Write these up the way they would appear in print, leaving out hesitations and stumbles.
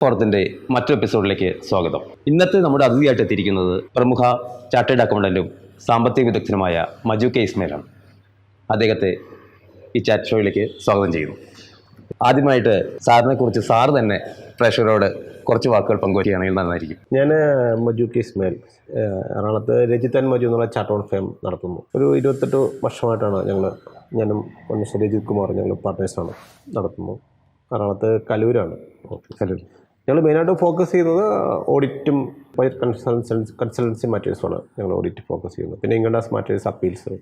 ഫോറത്തിൻ്റെ മറ്റൊരു എപ്പിസോഡിലേക്ക് സ്വാഗതം. ഇന്നത്തെ നമ്മുടെ അതിഥിയായിട്ട് എത്തിയിരിക്കുന്നത് പ്രമുഖ ചാർട്ടേഡ് അക്കൗണ്ടൻറ്റും സാമ്പത്തിക വിദഗ്ധനുമായ മജു കെ ഇസ്മയിലാണ്. അദ്ദേഹത്തെ ഈ ചാറ്റ് ഷോയിലേക്ക് സ്വാഗതം ചെയ്യുന്നു. ആദ്യമായിട്ട് സാറിനെ കുറിച്ച് സാറ് തന്നെ പ്രേക്ഷകരോട് കുറച്ച് വാക്കുകൾ പങ്കുവയ്ക്കുകയാണെങ്കിൽ നന്നായിരിക്കും. ഞാൻ മജു കെ ഇസ്മയിൽ, എറണാകുളത്ത് രജിത് ആൻഡ് മജു എന്നുള്ള ചാർട്ടേഡ് ഫേം നടത്തുന്നു. ഒരു 28 വർഷമായിട്ടാണ് ഞാനും രജിത് കുമാർ ഞങ്ങൾ പാർട്ട്നേഴ്സാണ് നടത്തുന്നു. എറണാകുളത്ത് കലൂരാണ് കലൂർ. ഞങ്ങൾ മെയിനായിട്ട് ഫോക്കസ് ചെയ്യുന്നത് ഓഡിറ്റും കൺസൾട്ടൻസി മാറ്റേഴ്സുമാണ്. ഞങ്ങൾ ഓഡിറ്റ് ഫോക്കസ് ചെയ്യുന്നത്. പിന്നെ ഇൻകം ടാക്സ് മാറ്റേഴ്സ്, അപ്പീൽസ്,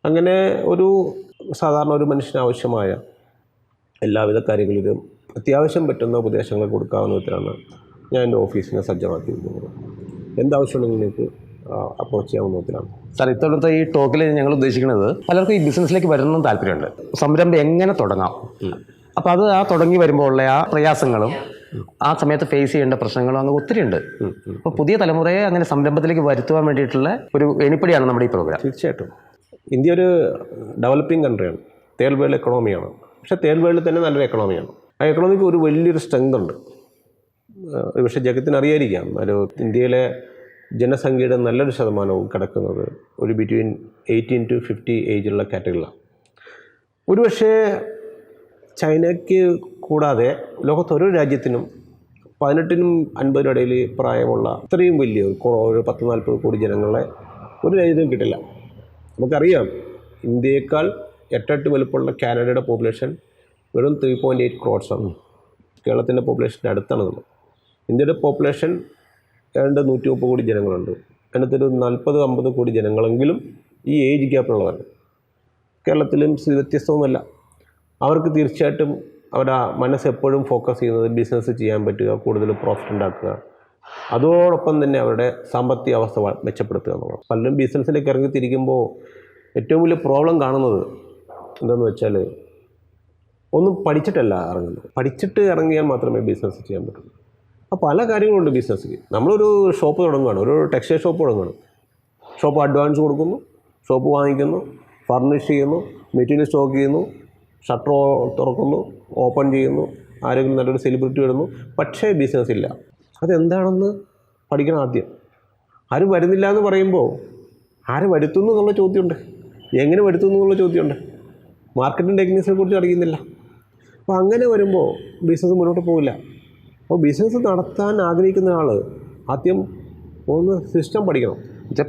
അങ്ങനെ ഒരു സാധാരണ ഒരു മനുഷ്യന് ആവശ്യമായ എല്ലാവിധ കാര്യങ്ങളിലും അത്യാവശ്യം പറ്റുന്ന ഉപദേശങ്ങൾ കൊടുക്കാവുന്ന വിധത്തിലാണ് ഞാൻ എൻ്റെ ഓഫീസിനെ സജ്ജമാക്കിയിരിക്കുന്നത്. എന്താവശ്യമുണ്ടെങ്കിലും നിങ്ങൾക്ക് അപ്രോച്ച് ചെയ്യാവുന്ന വിധത്തിലാണ്. സാർ, ഇത്തവണത്തെ ഈ ടോക്കിൽ ഞങ്ങൾ ഉദ്ദേശിക്കുന്നത് പലർക്കും ഈ ബിസിനസ്സിലേക്ക് വരണമെന്ന് താല്പര്യമുണ്ട്. സംരംഭം എങ്ങനെ തുടങ്ങാം, അപ്പോൾ അത് തുടങ്ങി വരുമ്പോൾ ഉള്ള ആ പ്രയാസങ്ങളും ആ സമയത്ത് ഫേസ് ചെയ്യേണ്ട പ്രശ്നങ്ങളും അങ്ങനെ ഒത്തിരി ഉണ്ട്. അപ്പോൾ പുതിയ തലമുറയെ അങ്ങനെ സംരംഭത്തിലേക്ക് വരുത്തുവാൻ വേണ്ടിയിട്ടുള്ള ഒരു എണിപ്പടിയാണ് നമ്മുടെ ഈ പ്രോഗ്രാം. തീർച്ചയായിട്ടും ഇന്ത്യ ഒരു ഡെവലപ്പിംഗ് കൺട്രിയാണ്, തേർഡ് വേൾഡ് എക്കണോമിയാണ്. പക്ഷേ തേർഡ് വേൾഡിൽ തന്നെ നല്ലൊരു എക്കണോമിയാണ്. ആ എക്കണോമിക്ക് ഒരു വലിയൊരു സ്ട്രെങ്ത് ഉണ്ട്. പക്ഷേ ജഗത്തിന് അറിയാതിരിക്കാം, ഇന്ത്യയിലെ ജനസംഖ്യയുടെ നല്ലൊരു ശതമാനവും കിടക്കുന്നത് ഒരു ബിറ്റ്വീൻ 18 to 50 ഏജിലുള്ള കാറ്റഗറിയിലാണ്. ഒരുപക്ഷേ ചൈനയ്ക്ക് കൂടാതെ ലോകത്തൊരു രാജ്യത്തിനും 18നും 50നും ഇടയിൽ പ്രായമുള്ള ഇത്രയും വലിയ ഒരു 10-40 കോടി ജനങ്ങളെ ഒരു രാജ്യത്തിനും കിട്ടില്ല. നമുക്കറിയാം, ഇന്ത്യയേക്കാൾ 8 വലുപ്പമുള്ള കാനഡയുടെ പോപ്പുലേഷൻ വെറും 3.8 crores. കേരളത്തിൻ്റെ പോപ്പുലേഷൻ്റെ അടുത്താണ് നമ്മൾ. ഇന്ത്യയുടെ പോപ്പുലേഷൻ ഏതാണ്ട് 130 കോടി ജനങ്ങളുണ്ട്. അതിനകത്തൊരു 40-50 കോടി ജനങ്ങളെങ്കിലും ഈ ഏജ് ഗ്യാപ്പിലുള്ളവരാണ്. കേരളത്തിലും വ്യത്യസ്തവുമല്ല. അവർക്ക് തീർച്ചയായിട്ടും അവരുടെ മനസ്സ് എപ്പോഴും ഫോക്കസ് ചെയ്യുന്നത് ബിസിനസ് ചെയ്യാൻ പറ്റുക, കൂടുതൽ പ്രോഫിറ്റ് ഉണ്ടാക്കുക, അതോടൊപ്പം തന്നെ അവരുടെ സാമ്പത്തിക അവസ്ഥ മെച്ചപ്പെടുത്തുക എന്നുള്ളത്. പലരും ബിസിനസ്സിലേക്ക് ഇറങ്ങിത്തിരിക്കുമ്പോൾ ഏറ്റവും വലിയ പ്രോബ്ലം കാണുന്നത് എന്താണെന്ന് വെച്ചാൽ, ഒന്നും പഠിച്ചിട്ടല്ല ഇറങ്ങുന്നത്. പഠിച്ചിട്ട് ഇറങ്ങിയാൽ മാത്രമേ ബിസിനസ് ചെയ്യാൻ പറ്റുള്ളൂ. അപ്പോൾ പല കാര്യങ്ങളുണ്ട് ബിസിനസ്സിൽ. നമ്മളൊരു ഷോപ്പ് തുടങ്ങുകയാണ്, ഒരു ടെക്സ്റ്റൈൽ ഷോപ്പ് തുടങ്ങുകയാണ്. ഷോപ്പ് അഡ്വാൻസ് കൊടുക്കുന്നു, ഷോപ്പ് വാങ്ങിക്കുന്നു, ഫർണിഷ് ചെയ്യുന്നു, മെറ്റീരിയൽ സ്റ്റോക്ക് ചെയ്യുന്നു, ഷട്ടർ തുറക്കുന്നു, ഓപ്പൺ ചെയ്യുന്നു, ആരെങ്കിലും നല്ലൊരു സെലിബ്രിറ്റി വരുന്നു. പക്ഷേ ബിസിനസ് ഇല്ല. അതെന്താണെന്ന് പഠിക്കണം ആദ്യം. ആരും വരുന്നില്ല എന്ന് പറയുമ്പോൾ ആര് വരുത്തുന്നു എന്നുള്ള ചോദ്യമുണ്ട്, എങ്ങനെ വരുത്തുന്നു എന്നുള്ള ചോദ്യമുണ്ട്. മാർക്കറ്റിംഗ് ടെക്നിക്സിനെ കുറിച്ച് അറിയുന്നില്ല. അപ്പോൾ അങ്ങനെ വരുമ്പോൾ ബിസിനസ് മുന്നോട്ട് പോകില്ല. അപ്പോൾ ബിസിനസ് നടത്താൻ ആഗ്രഹിക്കുന്ന ആൾ ആദ്യം ഒന്ന് സിസ്റ്റം പഠിക്കണം.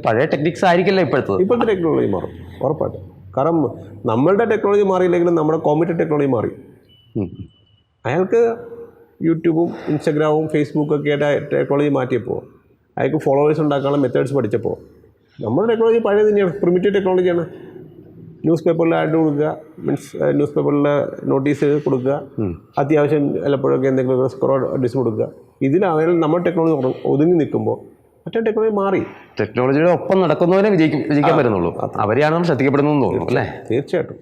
പഴയ ടെക്നിക്സ് ആയിരിക്കില്ല ഇപ്പോഴത്തെ ടെക്നോളജി മാറും ഉറപ്പായിട്ടും. കാരണം നമ്മളുടെ ടെക്നോളജി മാറിയില്ലെങ്കിലും നമ്മുടെ കോമ്പറ്റീവ് ടെക്നോളജി മാറി. അയാൾക്ക് യൂട്യൂബും ഇൻസ്റ്റഗ്രാമും ഫേസ്ബുക്കൊക്കെ ആയിട്ട് ടെക്നോളജി മാറ്റിയപ്പോൾ അയാൾക്ക് ഫോളോവേഴ്സ് ഉണ്ടാക്കാനുള്ള മെത്തേഡ്സ് പഠിച്ചപ്പോൾ നമ്മുടെ ടെക്നോളജി പഴയ തന്നെയാണ്, പ്രിമിറ്റീവ് ടെക്നോളജിയാണ്. ന്യൂസ് പേപ്പറിൽ ആഡ് കൊടുക്കുക, ന്യൂസ് പേപ്പറിൽ നോട്ടീസ് കൊടുക്കുക, അത്യാവശ്യം ചിലപ്പോഴൊക്കെ എന്തെങ്കിലും സ്ക്രോ ഡിസ് കൊടുക്കുക. ഇതിൽ നമ്മുടെ ടെക്നോളജി ഒതുങ്ങി നിൽക്കുമ്പോൾ മറ്റേ ടെക്നോളജി മാറി. ടെക്നോളജിയുടെ ഒപ്പം നടക്കുന്നവരെ വിജയിക്കാൻ പറ്റുന്നുള്ളൂ. അവരെയാണ് നമ്മൾ ശ്രദ്ധിക്കപ്പെടുന്നതെന്ന് തോന്നുന്നു അല്ലേ? തീർച്ചയായിട്ടും.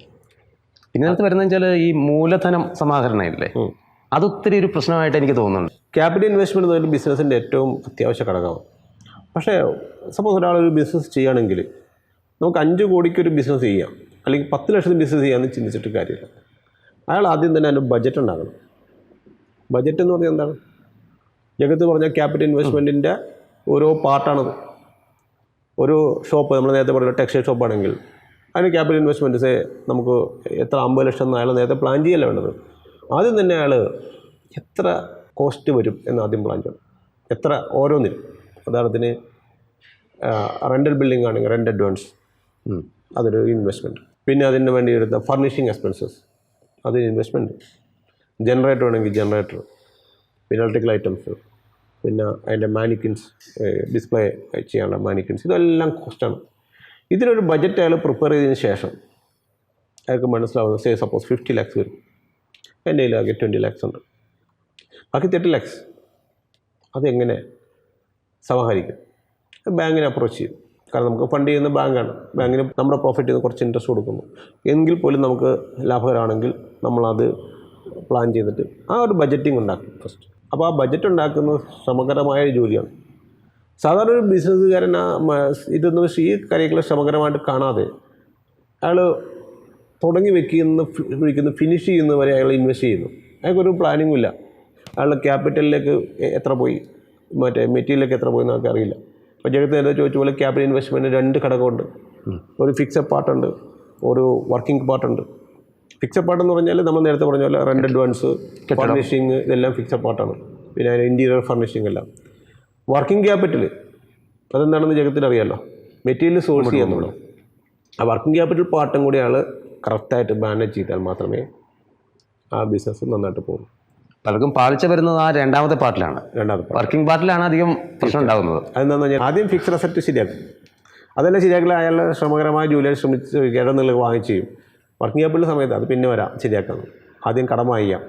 പിന്നെ അടുത്ത് വരുന്നത് വെച്ചാൽ ഈ മൂലധനം സമാഹരണം ഇല്ലേ, അതൊത്തിരി ഒരു പ്രശ്നമായിട്ട് എനിക്ക് തോന്നുന്നുണ്ട്. ക്യാപിറ്റൽ ഇൻവെസ്റ്റ്മെൻറ്റ് എന്നൊരു ബിസിനസ്സിൻ്റെ ഏറ്റവും അത്യാവശ്യ ഘടകമാണ്. പക്ഷേ സപ്പോസ് ഒരാളൊരു ബിസിനസ് ചെയ്യുകയാണെങ്കിൽ നമുക്ക് 5 കോടിക്കൊരു ബിസിനസ് ചെയ്യാം, അല്ലെങ്കിൽ 10 ലക്ഷത്തിന് ബിസിനസ് ചെയ്യാമെന്ന് ചിന്തിച്ചിട്ട് കാര്യമില്ല. അയാൾ ആദ്യം തന്നെ അതിൻ്റെ ബജറ്റ് ഉണ്ടാക്കണം. ബജറ്റ് എന്ന് പറഞ്ഞാൽ എന്താണ്? ജഗത്ത് പറഞ്ഞ ക്യാപിറ്റൽ ഇൻവെസ്റ്റ്മെൻറ്റിൻ്റെ ഓരോ പാർട്ടാണത്. ഒരു ഷോപ്പ്, നമ്മൾ നേരത്തെ പറഞ്ഞ ടെക്സ്റ്റൈൽ ഷോപ്പാണെങ്കിൽ അതിന് ക്യാപിറ്റൽ ഇൻവെസ്റ്റ്മെൻറ്റ്സ് നമുക്ക് എത്ര 50 ലക്ഷം എന്ന് അയാൾ നേരത്തെ പ്ലാൻ ചെയ്യല്ല വേണ്ടത്. ആദ്യം തന്നെ അയാൾ എത്ര കോസ്റ്റ് വരും എന്ന് ആദ്യം പ്ലാൻ ചെയ്യണം. എത്ര ഓരോന്നിനും. ഉദാഹരണത്തിന് റെൻ്റൽ ബിൽഡിംഗ് ആണെങ്കിൽ റെൻ്റ് അഡ്വാൻസ്, അതൊരു ഇൻവെസ്റ്റ്മെൻറ്റ്. പിന്നെ അതിന് വേണ്ടി എടുത്ത ഫർണിഷിങ് എക്സ്പെൻസസ്, അതൊരു ഇൻവെസ്റ്റ്മെൻറ്റ്. ജനറേറ്റർ വേണമെങ്കിൽ ജനറേറ്റർ, പിന്നെ ഇലക്ട്രിക്കൽ ഐറ്റംസ്, പിന്നെ അതിൻ്റെ മാനിക്കിൻസ്, ഡിസ്പ്ലേ ചെയ്യാനുള്ള മാനിക്കിൻസ്, ഇതെല്ലാം കോസ്റ്റാണ്. ഇതിനൊരു ബജറ്റ് അയാൾ പ്രിപ്പയർ ചെയ്തതിന് ശേഷം അയാൾക്ക് മനസ്സിലാവുന്നത് സപ്പോസ് 50 lakhs വരും, എൻ്റെ കയ്യിൽ ആകെ 20 lakhs ഉണ്ട്, ബാക്കി 30 lakhs അതെങ്ങനെ സമാഹരിക്കും? ബാങ്കിനെ അപ്രോച്ച് ചെയ്യും. കാരണം നമുക്ക് ഫണ്ട് ചെയ്യുന്ന ബാങ്കാണ്. ബാങ്കിന് നമ്മുടെ പ്രോഫിറ്റ് ചെയ്യുന്ന കുറച്ച് ഇൻട്രസ്റ്റ് കൊടുക്കുന്നു. എങ്കിൽ പോലും നമുക്ക് ലാഭകരമാണെങ്കിൽ നമ്മളത് പ്ലാൻ ചെയ്തിട്ട് ആ ഒരു ബജറ്റിംഗ് ഉണ്ടാക്കും ഫസ്റ്റ്. അപ്പോൾ ആ ബജറ്റ് ഉണ്ടാക്കുന്നത് ശ്രമകരമായ ജോലിയാണ്. സാധാരണ ഒരു ബിസിനസ്സുകാരൻ ഇതൊന്നും ഈ കാര്യങ്ങൾ ശ്രമകരമായിട്ട് കാണാതെ അയാൾ തുടങ്ങി വിൽക്കുന്ന ഫിനിഷ് ചെയ്യുന്നവരെ അയാൾ ഇൻവെസ്റ്റ് ചെയ്യുന്നു. അയാൾക്കൊരു പ്ലാനിങ്ങും ഇല്ല. അയാളുടെ ക്യാപിറ്റലിലേക്ക് എത്ര പോയി, മറ്റേ മെറ്റീരിയലിലേക്ക് എത്ര പോയി എന്നൊക്കെ അറിയില്ല. അപ്പോൾ ജഗത്ത് നേരത്തെ ചോദിച്ച പോലെ ക്യാപിറ്റൽ ഇൻവെസ്റ്റ്മെൻറ്റ് 2 ഘടകമുണ്ട്. ഒരു ഫിക്സഡ് പാർട്ടുണ്ട്, ഒരു വർക്കിംഗ് പാർട്ടുണ്ട്. ഫിക്സഡ് പാർട്ട് എന്ന് പറഞ്ഞാൽ നമ്മൾ നേരത്തെ പറഞ്ഞ പോലെ റെൻ്റ് അഡ്വാൻസ്, ഫർണിഷിങ്, ഇതെല്ലാം ഫിക്സഡ് പാർട്ടാണ്. പിന്നെ അതിന് ഇൻറ്റീരിയർ ഫർണിഷിങ് എല്ലാം. വർക്കിംഗ് ക്യാപിറ്റൽ അതെന്താണെന്ന് ജഗത്തിന് അറിയാമല്ലോ, മെറ്റീരിയൽ സോഴ്സ് ചെയ്യാന്നുള്ളൂ. ആ വർക്കിംഗ് ക്യാപിറ്റൽ പാർട്ടും കൂടി ആൾ കറക്റ്റായിട്ട് മാനേജ് ചെയ്താൽ മാത്രമേ ആ ബിസിനസ് നന്നായിട്ട് പോകും. പലർക്കും പാളിച്ച വരുന്നത് ആ രണ്ടാമത്തെ പാർട്ടിലാണ്. വർക്കിംഗ് പാർട്ടിലാണ് അധികം പ്രശ്നം ഉണ്ടാകുന്നത്. അതെന്താണെന്ന് പറഞ്ഞാൽ ആദ്യം ഫിക്സഡ് അസറ്റ് ശരിയാക്കും. അതെല്ലാം ശരിയാക്കില്ല അയാൾ ശ്രമകരമായ ജോലിയിൽ ശ്രമിച്ച് കിടന്നുള്ളത് വാങ്ങിച്ച് ചെയ്യും. വർക്കിംഗ് ക്യാപിറ്റൽ സമയത്ത് അത് പിന്നെ വരാം ശരിയാക്കുന്നത്. ആദ്യം കടം വാങ്ങിക്കാം,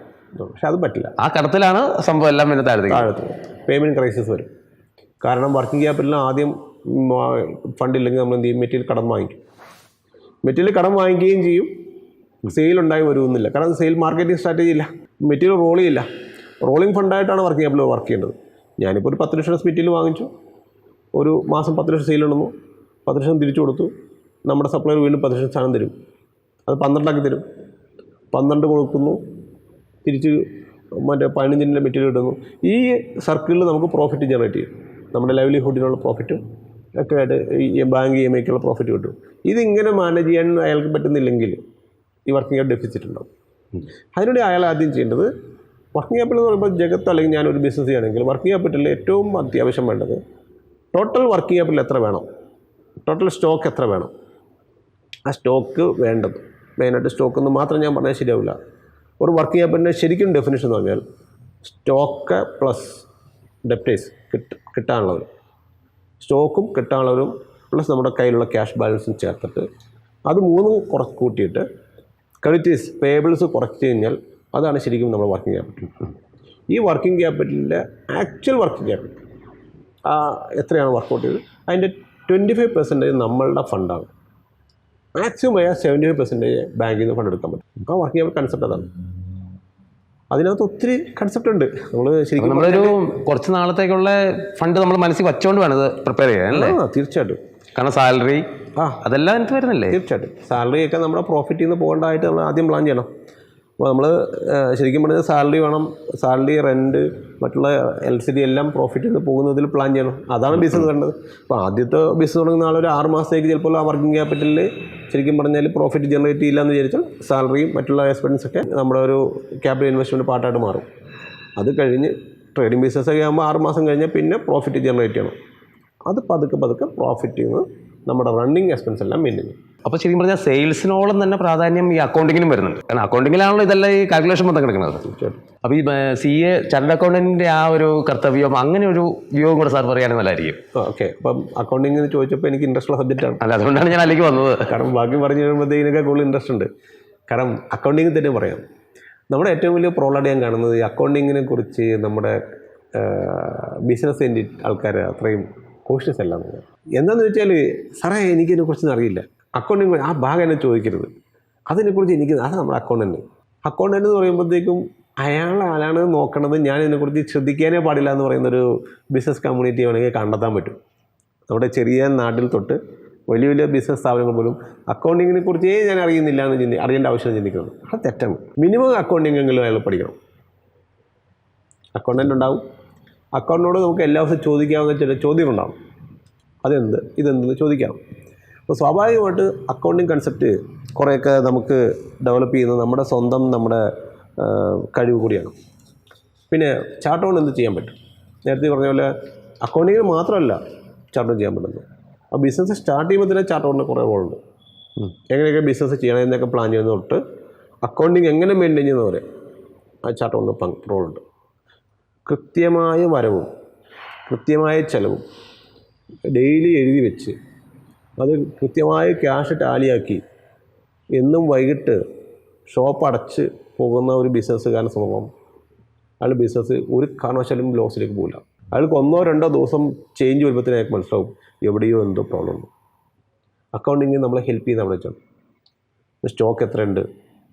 പക്ഷെ അത് പറ്റില്ല. ആ കടത്തിലാണ് സംഭവം എല്ലാം പിന്നെ താഴത്ത് പേയ്മെൻറ്റ് ക്രൈസിസ് വരും. കാരണം വർക്കിംഗ് ക്യാപിറ്റലിന് ആദ്യം ഫണ്ടില്ലെങ്കിൽ നമ്മൾ എന്ത് ചെയ്യും, മെറ്റീരിയൽ കടം വാങ്ങിക്കും. മെറ്റീരിയൽ കടം വാങ്ങിക്കുകയും ചെയ്യും, സെയിൽ ഉണ്ടായി വരുമെന്നില്ല. കാരണം സെയിൽ മാർക്കറ്റിംഗ് സ്ട്രാറ്റജി ഇല്ല, മെറ്റീരിയൽ റോൾ ചെയ്യില്ല. റോളിംഗ് ഫണ്ടായിട്ടാണ് വർക്കിംഗ് ക്യാപിറ്റൽ വർക്ക് ചെയ്യേണ്ടത്. ഞാനിപ്പോൾ ഒരു 10 ലക്ഷം മെറ്റീരിയൽ വാങ്ങിച്ചു, ഒരു മാസം 10 ലക്ഷം സെയിൽ ഉണ്ടെന്നു, 10 ലക്ഷം തിരിച്ചു കൊടുത്തു. നമ്മുടെ സപ്ലയർ വീണ്ടും 10 ലക്ഷം സാധനം തരും, അത് 12 തരും. 12 കൊടുക്കുന്നു, തിരിച്ച് മറ്റേ 15 മെറ്റീരിയൽ ഇടുന്നു. ഈ സർക്കിളിൽ നമുക്ക് പ്രോഫിറ്റ് ജനറേറ്റ് ചെയ്യും. നമ്മുടെ ലൈവ്ലിഹുഡിനുള്ള പ്രോഫിറ്റും ഒക്കെ ആയിട്ട് ഈ ബാങ്ക് EMIക്കുള്ള പ്രോഫിറ്റ് കിട്ടും. ഇതിങ്ങനെ മാനേജ് ചെയ്യാൻ അയാൾക്ക് പറ്റുന്നില്ലെങ്കിൽ ഈ വർക്കിംഗ് ക്യാപിറ്റൽ ഡെഫിസിറ്റ് ഉണ്ടാവും. അതിനുവേണ്ടി അയാൾ ആദ്യം ചെയ്യേണ്ടത്, വർക്കിംഗ് ക്യാപിറ്റൽ എന്ന് പറയുമ്പോൾ ജഗത്ത് അല്ലെങ്കിൽ ഞാനൊരു ബിസിനസ് ചെയ്യുകയാണെങ്കിൽ വർക്കിംഗ് ക്യാപിറ്റലിൽ ഏറ്റവും അത്യാവശ്യം വേണ്ടത് ടോട്ടൽ വർക്കിംഗ് ക്യാപിറ്റൽ എത്ര വേണം, ടോട്ടൽ സ്റ്റോക്ക് എത്ര വേണം. ആ സ്റ്റോക്ക് വേണ്ടത് മെയിനായിട്ട് സ്റ്റോക്ക് എന്ന് മാത്രം ഞാൻ പറഞ്ഞാൽ ശരിയാവില്ല. ഒരു വർക്കിംഗ് ക്യാപിറ്റലിൻ്റെ ശരിക്കും ഡെഫിനിഷൻ എന്ന് പറഞ്ഞാൽ സ്റ്റോക്ക് പ്ലസ് ഡെപ്റ്റേഴ്സ് കിട്ടാനുള്ളവരും, സ്റ്റോക്കും കിട്ടാനുള്ളവരും പ്ലസ് നമ്മുടെ കയ്യിലുള്ള ക്യാഷ് ബാലൻസും ചേർത്തിട്ട് അത് 3 കൂട്ടിയിട്ട് ക്രെഡിറ്റേഴ്സ് പേബിൾസ് കുറച്ച് കഴിഞ്ഞാൽ അതാണ് ശരിക്കും നമ്മുടെ വർക്കിംഗ് ക്യാപിറ്റൽ. ഈ വർക്കിംഗ് ക്യാപിറ്റലിൻ്റെ ആക്ച്വൽ വർക്കിംഗ് ക്യാപിറ്റൽ എത്രയാണ് വർക്കൗട്ട് ചെയ്തത് അതിൻ്റെ 25% നമ്മളുടെ ഫണ്ടാണ്. മാക്സിമം ആയാൽ 75% ബാങ്കിൽ നിന്ന് ഫണ്ട് എടുക്കാൻ പറ്റും. ആ വർക്കിംഗ് ക്യാപിറ്റൽ കൺസെപ്റ്റ് അതാണ്. അതിനകത്ത് ഒത്തിരി കൺസെപ്റ്റ് ഉണ്ട്. നമ്മൾ ശരിക്കും നമ്മളൊരു കുറച്ച് നാളത്തേക്കുള്ള ഫണ്ട് നമ്മൾ മനസ്സിൽ വച്ചുകൊണ്ട് വേണം ഇത് പ്രിപ്പയർ ചെയ്യാൻ അല്ലേ? തീർച്ചയായിട്ടും. കാരണം സാലറി അതെല്ലാം എനിക്ക് വരുന്നില്ലേ? തീർച്ചയായിട്ടും. സാലറിയൊക്കെ നമ്മുടെ പ്രോഫിറ്റിൽ നിന്ന് പോകേണ്ടതായിട്ട് നമ്മൾ ആദ്യം പ്ലാൻ ചെയ്യണം. അപ്പോൾ നമ്മൾ ശരിക്കും പറഞ്ഞാൽ സാലറി വേണം, സാലറി, റെൻറ്റ്, മറ്റുള്ള LCD എല്ലാം പ്രോഫിറ്റിൽ നിന്ന് പോകുന്നതിൽ പ്ലാൻ ചെയ്യണം. അതാണ് ബിസിനസ് വേണ്ടത്. അപ്പോൾ ആദ്യത്തെ ബിസിനസ് തുടങ്ങുന്ന ആളൊരു 6 മാസത്തേക്ക് ചിലപ്പോൾ ആ വർക്കിംഗ് ക്യാപിറ്റലിൽ ശരിക്കും പറഞ്ഞാൽ പ്രോഫിറ്റ് ജനറേറ്റ് ചെയ്യില്ല എന്ന് വിചാരിച്ചാൽ സാലറിയും മറ്റുള്ള എക്സ്പെൻസൊക്കെ നമ്മുടെ ഒരു ക്യാപിറ്റൽ ഇൻവെസ്റ്റ്മെൻറ്റ് പാർട്ടായിട്ട് മാറും. അത് കഴിഞ്ഞ് ട്രേഡിംഗ് ബിസിനസ്സൊക്കെ ആകുമ്പോൾ 6 മാസം കഴിഞ്ഞാൽ പിന്നെ പ്രോഫിറ്റ് ജനറേറ്റ് ചെയ്യണം. അത് പതുക്കെ പ്രോഫിറ്റിൽ നിന്ന് നമ്മുടെ റണ്ണിങ് എക്സ്പെൻസ് എല്ലാം മെയിൻ ചെയ്യും. അപ്പോൾ ശരിക്കും പറഞ്ഞാൽ സെയിൽസിനോളം തന്നെ പ്രാധാന്യം ഈ അക്കൗണ്ടിങ്ങിനും വരുന്നുണ്ട്. കാരണം അക്കൗണ്ടിങ്ങിലാണല്ലോ ഇതെല്ലാം ഈ കാൽക്കുലേഷൻ മൊത്തം കിടക്കുന്നത്. അപ്പോൾ ഈ CA ചാർട്ടേഡ് അക്കൗണ്ടൻറ്റിൻ്റെ ആ ഒരു കർത്തവ്യം, അങ്ങനെ ഒരു വ്യൂവും കൂടെ സാർ പറയുകയാണെങ്കിൽ നല്ലതായിരിക്കും. ഓക്കെ. അപ്പം അക്കൗണ്ടിങ്ങിന് ചോദിച്ചപ്പോൾ എനിക്ക് ഇൻട്രസ്റ്റ് ഉള്ള സബ്ജക്റ്റാണ്. അല്ല, അതുകൊണ്ടാണ് ഞാൻ അതിലേക്ക് വന്നത്. കാരണം ബാക്കി പറഞ്ഞു കഴിയുമ്പോഴത്തേക്കിനൊക്കെ കൂടുതൽ ഇൻട്രസ്റ്റ് ഉണ്ട്. കാരണം അക്കൗണ്ടിങ്ങിൽ തന്നെ പറയാം, നമ്മുടെ ഏറ്റവും വലിയ പ്രോബ്ലം ഞാൻ കാണുന്നത് ഈ അക്കൗണ്ടിങ്ങിനെ കുറിച്ച് നമ്മുടെ ബിസിനസ് ആൾക്കാർ അത്രയും കോഷ്യസ് അല്ല. എന്താണെന്ന് വെച്ചാൽ, സാറേ എനിക്കിതിനെക്കുറിച്ചൊന്നും അറിയില്ല, അക്കൗണ്ടിങ് ആ ഭാഗം എന്നെ ചോദിക്കരുത്, അതിനെക്കുറിച്ച് എനിക്ക് അത് നമ്മുടെ അക്കൗണ്ടൻറ്റ് എന്ന് പറയുമ്പോഴത്തേക്കും അയാളാണ് നോക്കണത്, ഞാൻ ഇതിനെക്കുറിച്ച് ശ്രദ്ധിക്കാനേ പാടില്ല എന്ന് പറയുന്നൊരു ബിസിനസ് കമ്മ്യൂണിറ്റി വേണമെങ്കിൽ കണ്ടെത്താൻ പറ്റും. നമ്മുടെ ചെറിയ നാട്ടിൽ തൊട്ട് വലിയ വലിയ ബിസിനസ് സ്ഥാപനങ്ങൾ പോലും അക്കൗണ്ടിങ്ങിനെ കുറിച്ചേ ഞാൻ അറിയുന്നില്ല എന്ന് അറിയേണ്ട ആവശ്യം ചിന്തിക്കുന്നത് അത് തെറ്റാണ്. മിനിമം അക്കൗണ്ടിങ്ങെങ്കിലും അയാൾ പഠിക്കണം. അക്കൗണ്ടൻ്റ് ഉണ്ടാവും, അക്കൗണ്ടിനോട് നമുക്ക് എല്ലാ ദിവസവും ചോദിക്കാവുന്ന ചില ചോദ്യങ്ങളുണ്ടാവും. ഇതെന്തെന്ന് ചോദിക്കാം. അപ്പോൾ സ്വാഭാവികമായിട്ട് അക്കൗണ്ടിങ് കൺസെപ്റ്റ് കുറേയൊക്കെ നമുക്ക് ഡെവലപ്പ് ചെയ്യുന്നത് നമ്മുടെ കഴിവ് കൂടിയാണ്. പിന്നെ ചാർട്ട് കൊണ്ട് എന്ത് ചെയ്യാൻ പറ്റും? നേരത്തെ പറഞ്ഞ പോലെ അക്കൗണ്ടിങ്ങിന് മാത്രമല്ല ചാർട്ട് ചെയ്യാൻ പറ്റുന്നത്. ആ ബിസിനസ് സ്റ്റാർട്ട് ചെയ്യുമ്പോൾ തന്നെ ചാർട്ട് കൊണ്ട് കുറേ റോളുണ്ട്. എങ്ങനെയൊക്കെ ബിസിനസ് ചെയ്യണം എന്നൊക്കെ പ്ലാൻ ചെയ്യുന്നത് തൊട്ട് അക്കൗണ്ടിങ് എങ്ങനെ മെയിൻറ്റെയിൻ ചെയ്യുന്നവരെ ആ ചാർട്ട് കൊണ്ട് റോളുണ്ട്. കൃത്യമായ വരവും കൃത്യമായ ചെലവും ഡെയിലി എഴുതി വെച്ച് അത് കൃത്യമായ ക്യാഷ് ടാലിയാക്കി എന്നും വൈകിട്ട് ഷോപ്പ് അടച്ച് പോകുന്ന ഒരു ബിസിനസ്സുകാരനെ സംഭവം അയാൾ ബിസിനസ് ഒരു കാരണവശാലും ലോസിലേക്ക് പോകില്ല. അയാൾക്ക് 1-2 ദിവസം ചേഞ്ച് വരുമ്പോഴത്തേന് അയാൾക്ക് മനസ്സിലാവും എവിടെയോ എന്തോ പ്രോബ്ലം ഉണ്ട്. അക്കൗണ്ടിങ് നമ്മളെ ഹെൽപ്പ് ചെയ്യുന്ന അവിടെ വെച്ചാൽ സ്റ്റോക്ക് എത്രയുണ്ട്.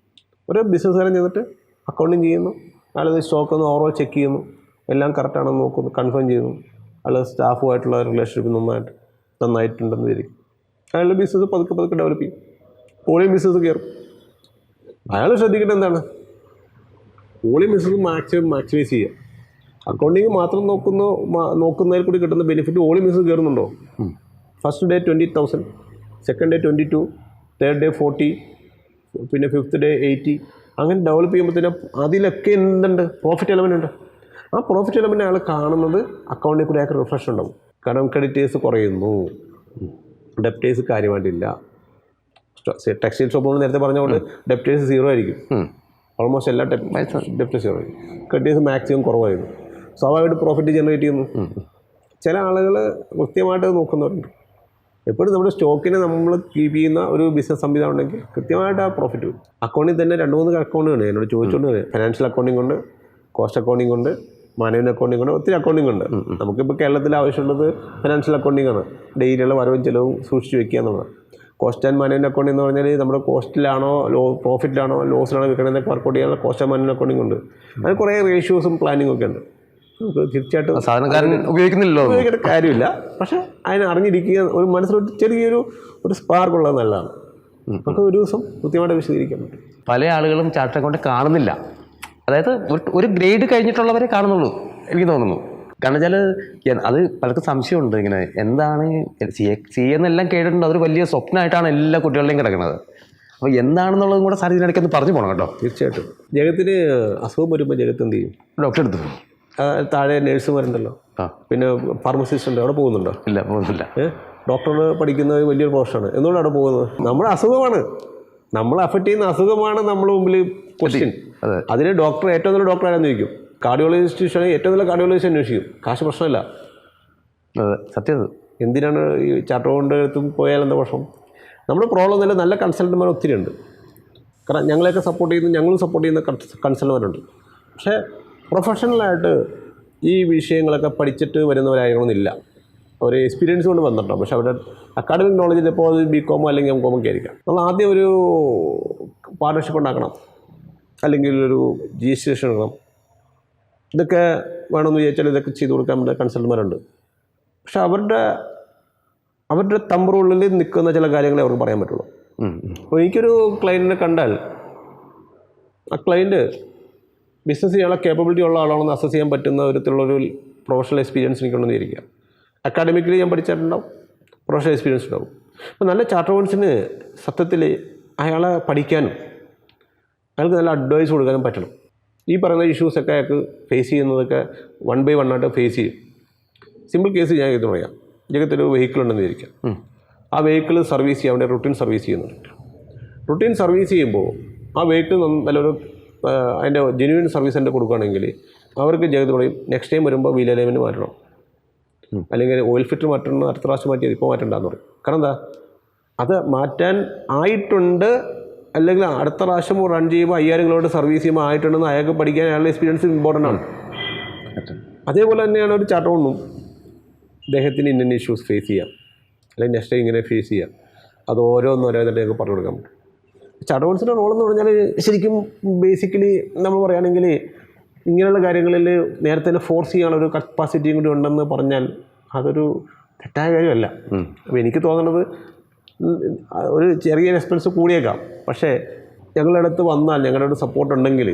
ഒരു ബിസിനസ്സുകാരൻ ചെയ്തിട്ട് അക്കൗണ്ടിങ് ചെയ്യുന്നു, അയാളത് സ്റ്റോക്ക് ഒന്ന് ഓവറോൾ ചെക്ക് ചെയ്യുന്നു, എല്ലാം കറക്റ്റാണെന്ന് നോക്കുന്നു, കൺഫേം ചെയ്യുന്നു, അയാൾ സ്റ്റാഫുമായിട്ടുള്ള റിലേഷൻഷിപ്പ് നന്നായിട്ടുണ്ടെന്ന് വിചാരിക്കും. അയാളുടെ ബിസിനസ് പതുക്കെ ഡെവലപ്പ് ചെയ്യും, ഓൺലൈൻ ബിസിനസ് കയറും. അയാൾ ശ്രദ്ധിക്കേണ്ടത് എന്താണ്? വോളിയം ബിസിനസ് മാക്സിമൈസ് ചെയ്യുക. അക്കൗണ്ടിങ് മാത്രം നോക്കുന്നതിൽ കൂടി കിട്ടുന്ന ബെനിഫിറ്റ് വോളിയം ബിസിനസ് കയറുന്നുണ്ടോ? First day 20,000, second day 22, third day 40, പിന്നെ ഫിഫ്ത്ത് ഡേ 80. അങ്ങനെ ഡെവലപ്പ് ചെയ്യുമ്പോഴത്തേനും അതിലൊക്കെ എന്തുണ്ട്? പ്രോഫിറ്റ് എലമെൻ്റ് ഉണ്ട്. ആ പ്രോഫിറ്റ് എലമെൻ്റ് അയാൾ കാണുന്നത് അക്കൗണ്ടിൽ കൂടി അയാൾക്ക് റിഫ്രഷ് ഉണ്ടാവും. കാരണം ക്രെഡിറ്റേഴ്സ് കുറയുന്നു, ഡെപ്റ്റേഴ്സ് കാര്യമായിട്ടില്ല. ടെക്സ്റ്റൈൽ ഷോപ്പുകൾ നേരത്തെ പറഞ്ഞുകൊണ്ട് ഡെപ്റ്റേഴ്സ് 0 ആയിരിക്കും. ഓൾമോസ്റ്റ് എല്ലാ ഡെപ്റ്റേഴ്സ് 0 ആയിരിക്കും. ക്രെഡിറ്റേഴ്സ് മാക്സിമം കുറവായിരുന്നു. സ്വാഭാവികമായിട്ട് പ്രോഫിറ്റ് ജനറേറ്റ് ചെയ്യുന്നു. ചില ആളുകൾ കൃത്യമായിട്ട് നോക്കുന്നവരുണ്ട്. എപ്പോഴും നമ്മുടെ സ്റ്റോക്കിനെ നമ്മൾ കീപ്പ് ചെയ്യുന്ന ഒരു ബിസിനസ് സംവിധാനം ഉണ്ടെങ്കിൽ കൃത്യമായിട്ട് ആ പ്രോഫിറ്റ് വരും. അക്കൗണ്ടിൽ തന്നെ 2-3 അക്കൗണ്ടുണ്ട് എന്നോട് ചോദിച്ചുകൊണ്ട്. ഫിനാൻഷ്യൽ അക്കൗണ്ടിംഗ് ഉണ്ട്, കോസ്റ്റ് അക്കൗണ്ടിംഗ് ഉണ്ട്, മാനേജ്മെൻറ്റ് അക്കൗണ്ടിംഗ് ഉണ്ട്, ഒത്തിരി അക്കൗണ്ടിംഗ് ഉണ്ട്. നമുക്കിപ്പോൾ കേരളത്തിൽ ആവശ്യമുള്ളത് ഫിനാൻഷ്യൽ അക്കൗണ്ടിംഗ് ആണ്. ഡെയിലിയുള്ള വരവും ചിലവും സൂക്ഷിച്ച് വെക്കുക എന്നുള്ളത്. കോസ്റ്റ് ആൻഡ് മാനേജ്മെൻറ്റ് അക്കൗണ്ടിംഗ് എന്ന് പറഞ്ഞാൽ നമ്മുടെ കോസ്റ്റിലാണോ പ്രോഫിറ്റിലാണോ ലോസിലാണോ വിൽക്കണമെന്നൊക്കെ വർക്കൗട്ട് ചെയ്യാനുള്ള കോസ്റ്റ് ആൻഡ് മാനേജ്മെൻറ്റ് അക്കൗണ്ടിംഗ് ഉണ്ട്. അത് കുറേ റേഷ്യോസും പ്ലാനിങ്ങും ഒക്കെ ഉണ്ട്. നമുക്ക് തീർച്ചയായിട്ടും സാധാരണക്കാരൻ ഉപയോഗിക്കേണ്ട കാര്യമില്ല. പക്ഷേ അതിനെ അറിഞ്ഞിരിക്കുക, ഒരു മനസ്സിലൊരു ചെറിയൊരു സ്പാർക്ക് ഉള്ളത് നല്ലതാണ്. നമുക്ക് ഒരു ദിവസം കൃത്യമായിട്ട് വിശദീകരിക്കാൻ പറ്റും. പല ആളുകളും ചാർട്ടേഡ് അക്കൗണ്ട് കാണുന്നില്ല. അതായത് ഒരു ഗ്രേഡ് കഴിഞ്ഞിട്ടുള്ളവരെ കാണുന്നുള്ളൂ എനിക്ക് തോന്നുന്നു. കാരണം വെച്ചാൽ അത് പലർക്കും സംശയമുണ്ട്. ഇങ്ങനെ എന്താണ് സി എന്നെല്ലാം കേട്ടിട്ടുണ്ട്. അതൊരു വലിയ സ്വപ്നമായിട്ടാണ് എല്ലാ കുട്ടികളുടെയും കിടക്കുന്നത്. അപ്പോൾ എന്താണെന്നുള്ളതും കൂടെ സാർ ഇതിനിടയ്ക്ക് ഒന്ന് പറഞ്ഞു പോകണം കേട്ടോ. തീർച്ചയായിട്ടും. ജഗത്തിന് അസുഖം വരുമ്പോൾ ജഗത്ത് എന്ത് ചെയ്യും? ഡോക്ടറെ അടുത്ത് പോകും. താഴെ നേഴ്സുമാരുണ്ടല്ലോ, പിന്നെ ഫാർമസിസ്റ്റ് ഉണ്ട്, അവിടെ പോകുന്നുണ്ടോ? ഇല്ല, പോകുന്നില്ല. ഡോക്ടർ പഠിക്കുന്നത് വലിയൊരു പോസ്റ്റാണ്. എന്തുകൊണ്ടാണ് അവിടെ പോകുന്നത്? നമ്മുടെ അസുഖമാണ്, നമ്മളെ അഫക്റ്റ് ചെയ്യുന്ന അസുഖമാണ് നമ്മുടെ മുമ്പിൽ ക്വസ്റ്റ്യൻ. അതിന് ഡോക്ടർ ഏറ്റവും നല്ല ഡോക്ടർ ആരെന്ന് ചോദിക്കും. കാർഡിയോളജിസ്റ്റ് ഏറ്റവും നല്ല കാർഡിയോളജിസ്റ്റ് അന്വേഷിക്കും. കാശ് പ്രശ്നമല്ല. സത്യം. എന്തിനാണ് ഈ ചാർട്ടർ കൊണ്ട് എടുത്തും പോയാൽ എന്താ പ്രശ്നം? നമ്മുടെ പ്രോബ്ലം നല്ല കൺസൾട്ടന്മാർ ഒത്തിരി ഉണ്ട്. കാരണം ഞങ്ങളെയൊക്കെ ഞങ്ങളും സപ്പോർട്ട് ചെയ്യുന്ന കൺസൾട്ടന്മാരുണ്ട്. പക്ഷേ പ്രൊഫഷണലായിട്ട് ഈ വിഷയങ്ങളൊക്കെ പഠിച്ചിട്ട് വരുന്നവരാകണമെന്നില്ല. അവർ എക്സ്പീരിയൻസ് കൊണ്ട് വന്നിട്ടുണ്ടാവും. പക്ഷേ അവരുടെ അക്കാഡമിക് നോളജിൽ ഇപ്പോൾ അത് BCom അല്ലെങ്കിൽ MCom ഒക്കെ ആയിരിക്കാം. നമ്മൾ ആദ്യം ഒരു പാർട്ണർഷിപ്പ് ഉണ്ടാക്കണം, അല്ലെങ്കിൽ ഒരു രജിസ്ട്രേഷൻ എടുക്കണം. ഇതൊക്കെ വേണമെന്ന് വിചാരിച്ചാൽ ഇതൊക്കെ ചെയ്ത് കൊടുക്കാൻ നമ്മുടെ കൺസൾട്ടന്മാരുണ്ട്. പക്ഷെ അവരുടെ തമ്പറുള്ളിൽ നിൽക്കുന്ന ചില കാര്യങ്ങളെ അവർക്ക് പറയാൻ പറ്റുള്ളൂ. അപ്പോൾ എനിക്കൊരു ക്ലയൻറ്റിനെ കണ്ടാൽ ആ ക്ലയൻറ്റ് ബിസിനസ് ചെയ്യാനുള്ള കേപ്പബിലിറ്റി ഉള്ള ആളാണെന്ന് അസസ് ചെയ്യാൻ പറ്റുന്ന വിധത്തിലുള്ളൊരു പ്രൊഫഷണൽ എക്സ്പീരിയൻസ് എനിക്കുണ്ടെന്ന് ഇരിക്കുക. അക്കാഡമിക്കലി ഞാൻ പഠിച്ചിട്ടുണ്ടാവും, പ്രൊഫഷണൽ എക്സ്പീരിയൻസ് ഉണ്ടാവും. അപ്പോൾ നല്ല ചാർട്ടർ അക്കൗണ്ടൻസിന് സത്യത്തിൽ അയാളെ പഠിക്കാനും അയാൾക്ക് നല്ല അഡ്വൈസ് കൊടുക്കാനും പറ്റണം. ഈ പറയുന്ന ഇഷ്യൂസൊക്കെ അയാൾക്ക് ഫേസ് ചെയ്യുന്നതൊക്കെ 1 by 1 ആയിട്ട് ഫേസ് ചെയ്യും. സിമ്പിൾ കേസ് ഞാൻ ഇത് പറയാം. ജഗത്തൊരു വെഹിക്കിൾ ഉണ്ടെന്ന് വിചാരിക്കാം. ആ വെഹിക്കിൾ സർവീസ് ചെയ്യാൻ വേണ്ടി റുട്ടീൻ സർവീസ് ചെയ്യുന്നുണ്ട്. റുട്ടീൻ സർവീസ് ചെയ്യുമ്പോൾ ആ വെഹിക്കിൾ നല്ലൊരു അതിൻ്റെ ജെന്യൂൻ സർവീസ് സെൻ്റർ കൊടുക്കുകയാണെങ്കിൽ അവർക്ക് ജഗത്ത് പറയും നെക്സ്റ്റ് ടൈം വരുമ്പോൾ വീൽ അലൈൻമെൻറ്റ് മാറ്റണം, അല്ലെങ്കിൽ ഓയിൽ ഫിൽറ്റർ മാറ്റണം, അടുത്ത പ്രാവശ്യം മാറ്റിയത് ഇപ്പോൾ മാറ്റണ്ടെന്ന് പറയും. കാരണം എന്താ, അത് മാറ്റാൻ ആയിട്ടുണ്ട്, അല്ലെങ്കിൽ അടുത്ത പ്രാവശ്യം റൺ ചെയ്യുമ്പോൾ 5000 കിലോമീറ്റർ സർവീസ് ചെയ്യുമ്പോൾ ആയിട്ടുണ്ടെന്ന് അയാൾക്ക് പഠിക്കാൻ അയാളുടെ എക്സ്പീരിയൻസ് ഇമ്പോർട്ടൻ്റ് ആണ്. അതേപോലെ തന്നെയാണ് ഒരു ചാർട്ടർ കൊണ്ടും അദ്ദേഹത്തിന് ഇന്ന ഇഷ്യൂസ് ഫേസ് ചെയ്യാം, അല്ലെങ്കിൽ നെക്സ്റ്റ് ടൈം ഇങ്ങനെ ഫേസ് ചെയ്യാം. അത് ഓരോന്നോരോന്നായിട്ട് ഞങ്ങൾക്ക് പറഞ്ഞു കൊടുക്കാൻ പറ്റും. ചാർട്ടർ അക്കൗണ്ടൻസിൻ്റെ റോളെന്ന് പറഞ്ഞാൽ ശരിക്കും ബേസിക്കലി നമ്മൾ പറയുകയാണെങ്കിൽ ഇങ്ങനെയുള്ള കാര്യങ്ങളിൽ നേരത്തെ തന്നെ ഫോഴ്സ് ചെയ്യാനുള്ള ഒരു കപ്പാസിറ്റിയും കൂടി ഉണ്ടെന്ന് പറഞ്ഞാൽ അതൊരു തെറ്റായ കാര്യമല്ല. അപ്പോൾ എനിക്ക് തോന്നുന്നത് ഒരു ചെറിയ എക്സ്പെൻസ് കൂടിയേക്കാം, പക്ഷേ ഞങ്ങളുടെ അടുത്ത് വന്നാൽ ഞങ്ങളുടെ ഒരു സപ്പോർട്ട് ഉണ്ടെങ്കിൽ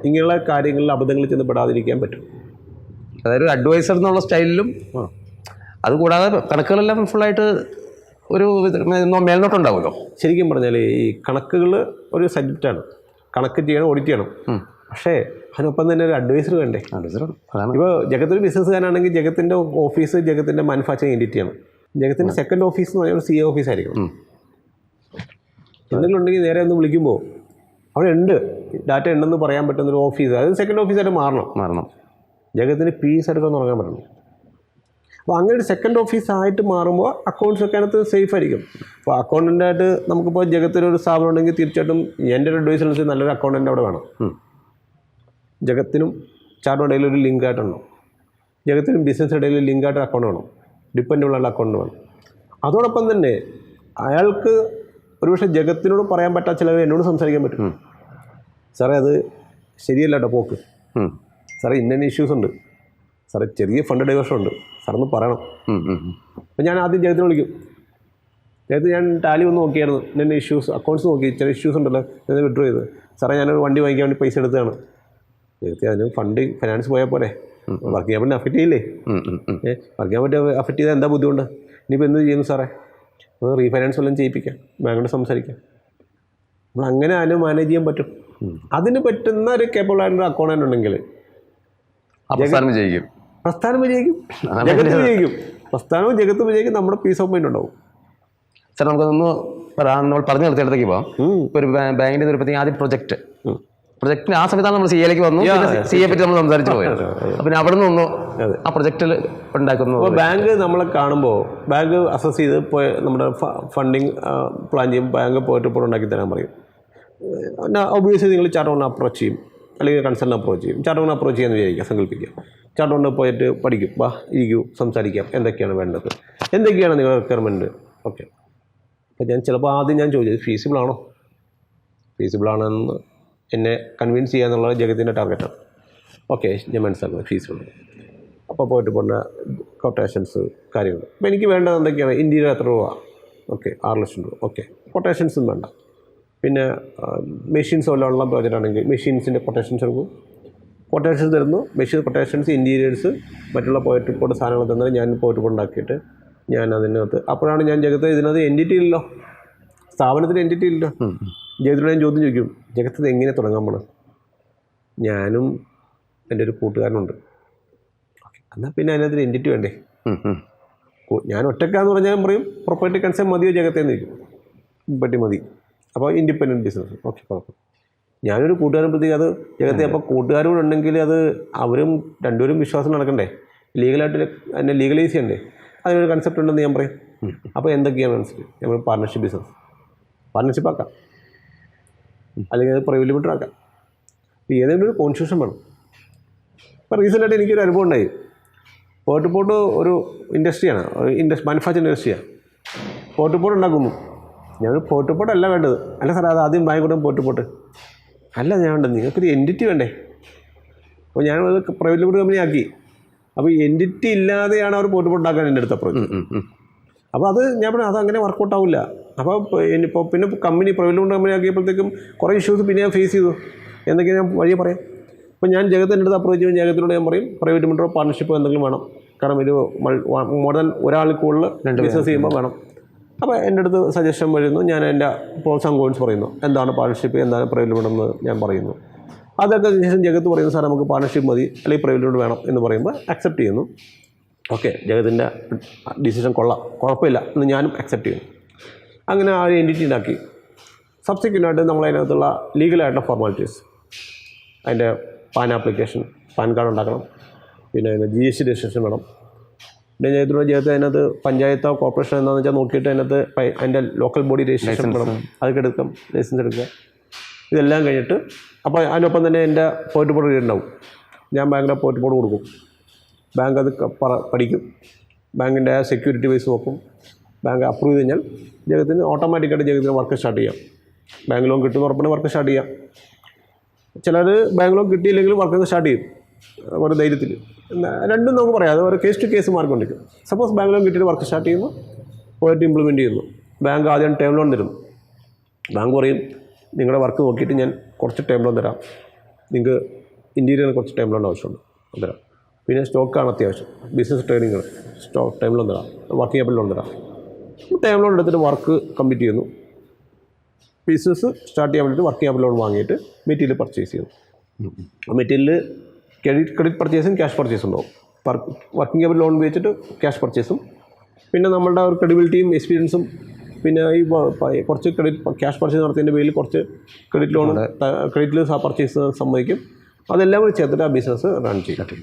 ഇങ്ങനെയുള്ള കാര്യങ്ങളിൽ അബദ്ധങ്ങളിൽ ചെന്ന് പെടാതിരിക്കാൻ പറ്റും. അതായത് ഒരു അഡ്വൈസർ എന്നുള്ള സ്റ്റൈലിലും അതുകൂടാതെ കണക്കുകളെല്ലാം ഫുള്ളായിട്ട് ഒരു മേൽനോട്ടമുണ്ടാവുമല്ലോ. ശരിക്കും പറഞ്ഞാൽ ഈ കണക്കുകൾ ഒരു സബ്ജക്റ്റാണ്. കണക്ക് ചെയ്യണം, ഓഡിറ്റ് ചെയ്യണം. പക്ഷേ അതിനൊപ്പം തന്നെ ഒരു അഡ്വൈസർ വേണ്ടേ? ഇപ്പോൾ ജഗത്തൊരു ബിസിനസ്സുകാരാണെങ്കിൽ ജഗത്തിൻ്റെ ഓഫീസ് ജഗത്തിൻ്റെ മാനുഫാക്ചറിങ് എൻറ്റിറ്റിയാണ്. ജഗത്തിൻ്റെ സെക്കൻഡ് ഓഫീസ് എന്ന് പറഞ്ഞാൽ CA ഓഫീസായിരിക്കണം. എന്തെങ്കിലും ഉണ്ടെങ്കിൽ നേരെ ഒന്ന് വിളിക്കുമ്പോൾ അവിടെ ഉണ്ട്, ഡാറ്റ ഉണ്ടെന്ന് പറയാൻ പറ്റുന്നൊരു ഓഫീസ്, അത് സെക്കൻഡ് ഓഫീസായിട്ട് മാറണം. ജഗത്തിന് പീസ് എടുക്കാൻ തുടങ്ങാൻ പറ്റണം. അപ്പോൾ അങ്ങനെ ഒരു സെക്കൻഡ് ഓഫീസായിട്ട് മാറുമ്പോൾ അക്കൗണ്ട്സൊക്കെ അതിനകത്ത് സേഫ് ആയിരിക്കും. അപ്പോൾ അക്കൗണ്ടൻ്റായിട്ട് നമുക്കിപ്പോൾ ജഗത്തിനൊരു സ്ഥാപനം ഉണ്ടെങ്കിൽ തീർച്ചയായിട്ടും എൻ്റെ ഒരു അഡ്വൈസ് അനുസരിച്ച് നല്ലൊരു അക്കൗണ്ടൻ്റ് അവിടെ വേണം. ജഗത്തിനും ചാർട്ടർ ഇടയിൽ ഒരു ലിങ്കായിട്ടുണ്ടോ, ജഗത്തിനും ബിസിനസ് ഇടയിൽ ലിങ്കായിട്ട് അക്കൗണ്ട് വേണം, ഡിപ്പെൻഡബിളുള്ള അക്കൗണ്ട് വേണം. അതോടൊപ്പം തന്നെ അയാൾക്ക് ഒരുപക്ഷെ ജഗത്തിനോട് പറയാൻ പറ്റാത്ത ചിലവർ എന്നോട് സംസാരിക്കാൻ പറ്റും. സാറേ അത് ശരിയല്ല കേട്ടോ പോക്ക്, സാറേ ഇന്ന ഇഷ്യൂസ് ഉണ്ട്, സാറേ ചെറിയ ഫണ്ട് ഡൈവേർഷൻ ഉണ്ട്, സാറൊന്ന് പറയണം. അപ്പം ഞാൻ ആദ്യം ജഗത്തിനെ വിളിക്കും. ജഗത്ത് ഞാൻ ടാലി ഒന്ന് നോക്കിയായിരുന്നു, ഇന്ന ഇഷ്യൂസ് അക്കൗണ്ട്സ് നോക്കി, ചില ഇഷ്യൂസ് ഉണ്ടല്ലോ, ഞാൻ വിഡ്രോ ചെയ്ത്, സാറേ ഞാനൊരു വണ്ടി വാങ്ങിക്കാൻ വേണ്ടി പൈസ എടുത്തതാണ്, ജഗത്തി അതിന് ഫൈനാൻസ് പോയാൽ പോരെ, വർക്ക് ചെയ്യാൻ പറ്റുന്ന അഫക്റ്റ് ചെയ്യില്ലേ? വർക്ക് ചെയ്യാൻ പറ്റിയ അഫക്റ്റ് ചെയ്താൽ എന്താ ബുദ്ധിമുട്ട്? ഇനിയിപ്പോൾ എന്ത് ചെയ്യുന്നു സാറേ? റീഫൈനാൻസ് വല്ലതും ചെയ്യിപ്പിക്കാം, ബാങ്കിനോട് സംസാരിക്കാം. നമ്മൾ അങ്ങനെ അതിന് മാനേജ് ചെയ്യാൻ പറ്റും. അതിന് പറ്റുന്ന ഒരു കേപ്പബിൾ ആയിട്ടുള്ള അക്കൗണ്ടൻ്റ് ഉണ്ടെങ്കിൽ പ്രസ്ഥാനം വിജയിക്കും. ജഗത്ത് വിജയിക്കും. പ്രസ്ഥാനവും ജഗത്ത് വിജയിക്കും. നമ്മുടെ പീസ് ഓഫ് മൈൻഡ് ഉണ്ടാവും. സാർ നമുക്കൊന്ന് നമ്മൾ പറഞ്ഞു നിർത്തിയിടത്തേക്ക് പോകാം. ഇപ്പോൾ ഒരു ബാങ്കിൻ്റെ ഒരു ആദ്യം പ്രൊജക്റ്റിന് ആ സമയത്താണ് നമ്മൾ CA യിലേക്ക് വന്നു. CA പറ്റി നമ്മൾ സംസാരിച്ച് പോയത്. പിന്നെ അവിടെ നിന്ന് ആ പ്രൊജക്റ്റിൽ ഉണ്ടാക്കുന്നു. അപ്പോൾ ബാങ്ക് നമ്മളെ കാണുമ്പോൾ ബാങ്ക് അസസ് ചെയ്ത് പോയി നമ്മുടെ ഫണ്ടിങ് പ്ലാൻ ചെയ്യും. ബാങ്ക് പോയിട്ട് ഇപ്പോൾ ഉണ്ടാക്കി തരാൻ പറയും. ഒബ്വിയസ്ലി നിങ്ങൾ ചാർട്ടേൺ അപ്രോച്ച് ചെയ്യും, അല്ലെങ്കിൽ കൺസൾട്ടൻ്റ് അപ്രോച്ച് ചെയ്യും. ചാർട്ടേൺ അപ്രോച്ച് ചെയ്യാമെന്ന് വിചാരിക്കുക, സങ്കല്പിക്കുക. ചാർട്ടേൺ പോയിട്ട് പഠിക്കും, ഇരിക്കൂ, സംസാരിക്കാം, എന്തൊക്കെയാണ് വേണ്ടത്, എന്തൊക്കെയാണ് നിങ്ങളുടെ റിക്വയർമെൻറ്റ്. ഓക്കെ, അപ്പോൾ ചിലപ്പോൾ ആദ്യം ഞാൻ ചോദിച്ചത് ഫീസിബിളാണെന്ന് എന്നെ കൺവിൻസ് ചെയ്യുക എന്നുള്ളത് ജഗത്തിൻ്റെ ടാർഗറ്റാണ്. ഓക്കെ, ഞാൻ മനസ്സിലാക്കുന്നത് ഫീസിബിൾ. അപ്പോൾ പോയിട്ട് പോകുന്ന കൊട്ടേഷൻസ് കാര്യങ്ങൾ. അപ്പോൾ എനിക്ക് വേണ്ടത് എന്തൊക്കെയാണ്? ഇൻറ്റീരിയർ എത്ര രൂപ? ഓക്കെ, 6 ലക്ഷം രൂപ. ഓക്കെ, കൊട്ടേഷൻസും വേണ്ട. പിന്നെ മെഷീൻസ് വല്ലതുള്ള പ്രോജക്റ്റ് ആണെങ്കിൽ മെഷീൻസിൻ്റെ കൊട്ടേഷൻസ് എടുക്കും. കൊട്ടേഷൻസ് തരുന്നു, മെഷീൻ കൊട്ടേഷൻസ്, ഇൻറ്റീരിയേഴ്സ്, മറ്റുള്ള പോയിട്ട് ഇപ്പോൾ സാധനങ്ങൾ തന്നാൽ ഞാൻ പോയിട്ട് ഉണ്ടാക്കിയിട്ട് ഞാൻ അതിനകത്ത്. അപ്പോഴാണ് ഞാൻ ജഗത്ത് ഇതിനകത്ത് എൻറ്റിറ്റി ഇല്ലല്ലോ, സ്ഥാപനത്തിന് എൻറ്റിറ്റി ഇല്ലല്ലോ. ജഗത്തിനോട് ഞാൻ ചോദ്യം ചോദിക്കും, ജഗത്ത് എങ്ങനെ തുടങ്ങാൻ പോകണം? ഞാനും എൻ്റെ ഒരു കൂട്ടുകാരനുണ്ട്. ഓക്കെ, എന്നാൽ പിന്നെ അതിനകത്ത് എൻറ്റിറ്റി വേണ്ടേ? ഞാൻ ഒറ്റക്കാന്ന് പറഞ്ഞാൽ പറയും പ്രൊപ്പർട്ടി കൺസേൺ മതിയോ ജഗത്തേന്ന് ചോദിക്കും. പറ്റി മതി. അപ്പോൾ ഇൻഡിപെൻഡൻറ്റ് ബിസിനസ്. ഓക്കെ, കുഴപ്പം. ഞാനൊരു കൂട്ടുകാരൻ പ്രതി അത് ജഗത്തെ. അപ്പോൾ കൂട്ടുകാരും ഉണ്ടെങ്കിൽ അത് അവരും രണ്ടുപേരും വിശ്വാസം നടക്കണ്ടേ? ലീഗലായിട്ട് അതിനെ ലീഗലൈസ് ചെയ്യണ്ടേ? അതിനൊരു കൺസെപ്റ്റ് ഉണ്ടെന്ന് ഞാൻ പറയും. അപ്പോൾ എന്തൊക്കെയാണ് മനസ്സിലായി? നമ്മൾ പാർട്ണർഷിപ്പ് ബിസിനസ്, പാർട്ണർഷിപ്പ് ആക്കാം, അല്ലെങ്കിൽ അത് പ്രൈവറ്റ് ലിമിറ്റഡ് ആക്കാം. ഏതെങ്കിലും ഒരു കോൺസ്റ്റിറ്റ്യൂഷൻ വേണം. ഇപ്പോൾ റീസെൻ്റായിട്ട് എനിക്കൊരു അനുഭവം ഉണ്ടായി. പോട്ട് ഒരു ഇൻഡസ്ട്രിയാണ്, മാനുഫാക്ചറിങ് ഇൻഡസ്ട്രിയാണ്. പോട്ട് ഉണ്ടാക്കുന്നു. ഞാൻ പോട്ട് അല്ല വേണ്ടത്. അല്ല സാർ, അത് ആദ്യം ബാങ്കോട്ടും പോട്ട് അല്ല ഞാൻ വേണ്ടത്, നിങ്ങൾക്കൊരു എൻറ്റിറ്റി വേണ്ടേ? അപ്പോൾ ഞാനത് പ്രൈവറ്റ് ലിമിറ്റഡ് കമ്പനി ആക്കി. അപ്പോൾ എൻറ്റിറ്റി ഇല്ലാതെയാണ് അവർ പോട്ട് ഉണ്ടാക്കാൻ എൻ്റെ അടുത്ത് അപ്രോച്ച്. അപ്പോൾ അത് ഞാൻ പറഞ്ഞു അതങ്ങനെ വർക്കൗട്ട് ആവില്ല. അപ്പോൾ പിന്നെ കമ്പനി പ്രൈവറ്റ് ലിമിറ്റഡ് കമ്പനി ആക്കിയപ്പോഴത്തേക്കും കുറേ ഇഷ്യൂസ് പിന്നെ ഞാൻ ഫേസ് ചെയ്തു. എന്തൊക്കെയാണ് ഞാൻ വഴിയെ പറയാം. അപ്പോൾ ഞാൻ ജഗത്തിൻ്റെ അടുത്ത് അപ്രോച്ച് ചെയ്യുമ്പോൾ ജഗത്തിനോട് ഞാൻ പറയും പ്രൈവറ്റ് ലിമിറ്റഡോ പാർട്ണർഷിപ്പോ എന്തെങ്കിലും വേണം. കാരണം ഇത് മോർ ദാൻ ഒരാളിൽ കൂടുതൽ ബിസിനസ് ചെയ്യുമ്പോൾ വേണം. അപ്പോൾ എൻ്റെ അടുത്ത് സജഷൻ വരുന്നു. ഞാൻ എൻ്റെ പ്രോസ് ആൻഡ് കോൺസ് പറയുന്നു. എന്താണ് പാർട്ണർഷിപ്പ്, എന്താണ് പ്രൈവറ്റ് ലിമിറ്റഡ് എന്ന് ഞാൻ പറയുന്നു. അതൊക്കെ ശേഷം ജഗത്ത് പറയുന്നു സാർ നമുക്ക് പാർട്ണർഷിപ്പ് മതി, അല്ലെങ്കിൽ പ്രൈവറ്റ് ലിമിറ്റഡ് വേണം എന്ന് പറയുമ്പോൾ അക്സെപ്റ്റ് ചെയ്യുന്നു. ഓക്കെ, ജഗത്തിൻ്റെ ഡിസിഷൻ കുഴപ്പമില്ല എന്ന് ഞാനും അക്സെപ്റ്റ് ചെയ്യുന്നു. അങ്ങനെ ആ എൻറ്റിറ്റി ഉണ്ടാക്കി. സബ്സിക്വൻ്റായിട്ട് നമ്മളതിനകത്തുള്ള ലീഗലായിട്ടുള്ള ഫോർമാലിറ്റീസ്, അതിൻ്റെ പാൻ ആപ്ലിക്കേഷൻ, പാൻ കാർഡ് ഉണ്ടാക്കണം, പിന്നെ അതിന് GST രജിസ്ട്രേഷൻ വേണം. പിന്നെ ജഗത്ത് അതിനകത്ത് പഞ്ചായത്തോ കോർപ്പറേഷൻ എന്താണെന്ന് വെച്ചാൽ നോക്കിയിട്ട് അതിനകത്ത് അതിൻ്റെ ലോക്കൽ ബോഡി രജിസ്ട്രേഷൻ വേണം, അതൊക്കെ എടുക്കാം, ലൈസൻസ് എടുക്കുക. ഇതെല്ലാം കഴിഞ്ഞിട്ട് അപ്പോൾ അതിനൊപ്പം തന്നെ എൻ്റെ പോയിട്ട് ബോർഡ് ഉണ്ടാവും. ഞാൻ ബാങ്കിൻ്റെ പോയിട്ട് ബോർഡ് കൊടുക്കും. ബാങ്ക് അത് പഠിക്കും. ബാങ്കിൻ്റെ സെക്യൂരിറ്റി വൈസ് നോക്കും. ബാങ്ക് അപ്രൂവ് ചെയ്ത് കഴിഞ്ഞാൽ ജഗത്തിന് ഓട്ടോമാറ്റിക്കായിട്ട് ജഗത്തിന് വർക്ക് സ്റ്റാർട്ട് ചെയ്യാം. ബാങ്ക് ലോൺ കിട്ടുന്ന ഉറപ്പിന് വർക്ക് സ്റ്റാർട്ട് ചെയ്യാം. ചിലർ ബാങ്ക് ലോൺ കിട്ടിയില്ലെങ്കിൽ വർക്ക് സ്റ്റാർട്ട് ചെയ്യും ഒരു ധൈര്യത്തിൽ. രണ്ടും നമുക്ക് പറയാം, അത് ഒരു കേസ് ടു കേസ് മാർക്ക് കൊണ്ടിരിക്കും. സപ്പോസ് ബാങ്ക് ലോൺ കിട്ടിയിട്ട് വർക്ക് സ്റ്റാർട്ട് ചെയ്യുന്നു, പോയിട്ട് ഇംപ്ലിമെൻറ്റ് ചെയ്യുന്നു. ബാങ്ക് ആദ്യം ടേം ലോൺ തരും. ബാങ്ക് പറയും നിങ്ങളുടെ വർക്ക് നോക്കിയിട്ട് ഞാൻ കുറച്ച് ടേം ലോൺ തരാം, നിങ്ങൾക്ക് ഇൻറ്റീരിയറിന് കുറച്ച് ടേം ലോൺ ആവശ്യമുണ്ട് തരാം. പിന്നെ സ്റ്റോക്കാണ് അത്യാവശ്യം, ബിസിനസ് ട്രേഡിങ്ങൾ ടേം ലോൺ തരാം, വർക്കിംഗ് ക്യാപിറ്റൽ ലോൺ തരാം. ടേം ലോൺ എടുത്തിട്ട് വർക്ക് കംപ്ലീറ്റ് ചെയ്യുന്നു. ബിസിനസ് സ്റ്റാർട്ട് ചെയ്യാൻ വേണ്ടിയിട്ട് വർക്കിംഗ് ക്യാപിറ്റൽ ലോൺ വാങ്ങിയിട്ട് മെറ്റീരിയൽ പർച്ചേസ് ചെയ്യുന്നു. ആ മെറ്റീരിയൽ ക്രെഡിറ്റ് പർച്ചേസും ക്യാഷ് പർച്ചേസും ഉണ്ടാവും. വർക്കിംഗ് ക്യാപിറ്റൽ ലോൺ ഉപയോഗിച്ചിട്ട് ക്യാഷ് പർച്ചേസും, പിന്നെ നമ്മളുടെ ഒരു ക്രെഡിബിലിറ്റിയും എക്സ്പീരിയൻസും, പിന്നെ ഈ കുറച്ച് ക്യാഷ് പർച്ചേസ് നടത്തിയതിൻ്റെ പേരിൽ കുറച്ച് ക്രെഡിറ്റിൽ പർച്ചേസ് സമ്മതിക്കും. അതെല്ലാം കൂടി ചേർത്തിട്ട് ആ ബിസിനസ് റൺ ചെയ്യും.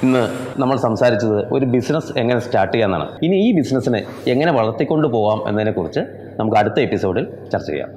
ഇന്ന് നമ്മൾ സംസാരിച്ചത് ഒരു ബിസിനസ് എങ്ങനെ സ്റ്റാർട്ട് ചെയ്യാമെന്നാണ്. ഇനി ഈ ബിസിനസ്സിനെ എങ്ങനെ വളർത്തിക്കൊണ്ട് പോകാം എന്നതിനെക്കുറിച്ച് നമുക്ക് അടുത്ത എപ്പിസോഡിൽ ചർച്ച ചെയ്യാം.